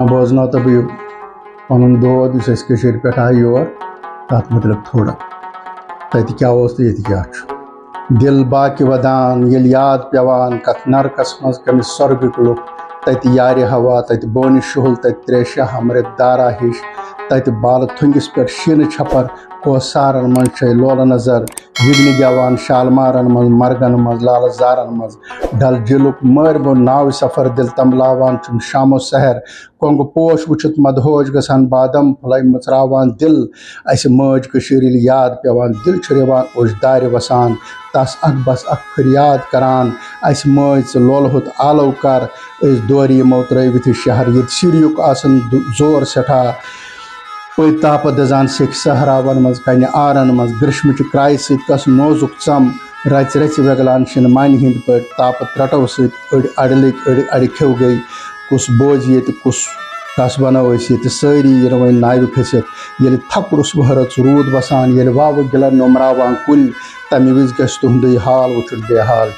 बोजना तो बह पन दोद पे आय योर तथ मतलब थोड़ा तत क्या तो ये क्या दिल बाकी वदान ये याद पेवान कथ नरकस मज कमिस स्वर्ग लुक तत यार हवा तत बोन शुहल तत त्रेशा हमरे दारा हिश तत बाल थुंगिस पे शीन छपर कोसारन मज लोल नजर विघ्न गवान शालमारन मज मरगन मज लाल जारन मज डल जिलुक मर बो नाव सफर दिल तमलावान चुम शामो सहर कोंग पोश वुचित मदहोश गसान बादम फलाई मचरावान दिल अस मज कशीर याद पेवान दिल छुरेवान ओश दार वसान तस अख बस अख फरियाद करान अस मज लोल होत आलो कर दोर यमो त्रवित शहर ये सिरियुक आसन जोर सठा पे ताप दजान सिख सहरावन मज कन आरन मज ग्रीष्म क्राय सस नोजुक चम रच रच वगलान शिन मन हिंद पे ताप त्रटो सड़ अड़लिक अड़ खेव गई कुस बोझ ये कुस कस बनो ये सारी वन नाव खसित ये थपरुस वहरच रूद बसान ये वाव गिलन नमरावान कुल तमे विज गस तुंद हाल वुचुन बेहाल।